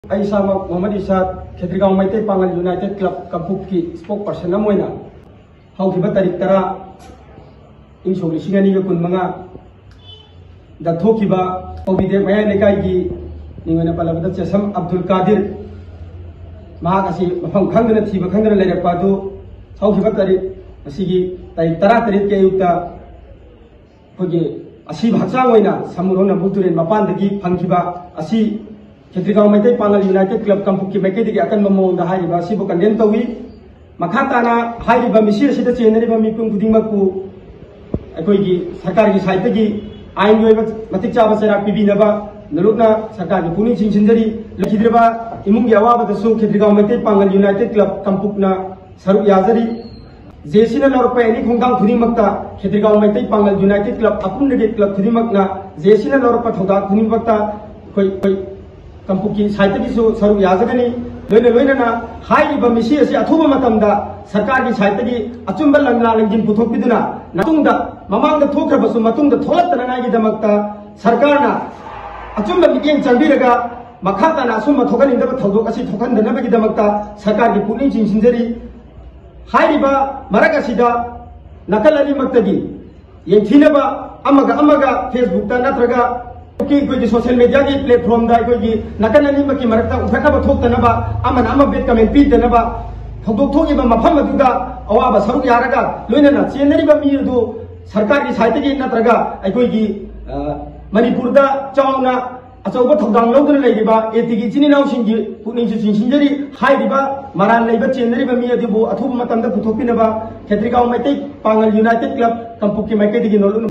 मोहम्मद इसाद खेत्रीगांव मैते Pongal United club कंपुक की spoke person अमोइना हौखिबा तारीख 10 इंग सोग लिसिंग अनी कुनमंगा दा थोखिबा ओबिदे मया लेकाई की निंगोना पलाबदा चेसम अब्दुल कादिर महाक असि मफम खंगना थीबा खंगना लेरपा दु हौखिबा तारीख असिगी तारीख 10 तारीख के युक्ता खोगे असि भाचा ओइना समुरोना बुतुरेन मपानदगी फंखिबा असि खेत्रीगांव मैते पांगल यूनाइटेड क्लब कंपुक की मैकेदगी अकन ममोंदा हाइबा सिबो कंडेम तवी मखाताना हाइबा मिसी असिदा चेनरिबा मिपुम खुदिंगमकु अखोइगी सरकार की साइटगी आइन लोइबा मतिक चाबा सेरा पिबिनबा नलुकना सरकार की पुनी सिंसिंजरी लखिद्रबा इमुंगी अवाबदसु खेत्रीगांव मैते पांगल यूनाइटेड क्लब कंपुकना सरुक याजरी जेसिना लौरपा एनी खुंगांग खुदिंगमक्ता खेत्रीगांव मैते पांगल यूनाइटेड क्लब अपुनगे क्लब खुदिंगमकना जेसिना लौरपा थौदा खुदिंगमक्ता कोई कंपुकी साइट की सरुक याजगनी लोइना लोइना हाइबा मिसी असी अथुबा मतमदा सरकार की साइट की अचुंबा लंगला लंगिन पुथोकपिदुना नतुंगदा ममांगदा थोखरबसु मतुंगदा थोलतनागी दमक्ता सरकारना अचुंबा मिटिंग चंबीरगा मखाताना असुंबा थोगनिंदबा थौदोक असि थोखनदनबगी दमक्ता सरकार की पुनिंग चिंसिंजरी हाइबा मरक असिदा नकल अनिमक्तगी येंथिनबा अमगा फेसबुक ता नत्रगा की सोशल मीडिया की प्लेटफॉर्म की नकन अनीम की मरक्ता उठनब थोक्तनबा अमन अम बेट कमेंट पीदनबा थौदोक थोगिबा मफम अदुदा अवाबा सरुक यारगा लोइनना चेनरिबा मी अदु सरकार की साइट की नत्रगा अखोइगी मणिपुरदा चावना अचौबा थौदांग लौदुना लेरिबा एटीगी चिनिनाउसिंगी पुनिंगसु चिंसिंजरी हाइरिबा मरान लेबा चेनरिबा मी अदुबो अथुब मतमदा पुथोकपिनबा खेत्रीगांव मैते पांगल यूनाइटेड क्लब कंपुक की मैकेदगी नोलुन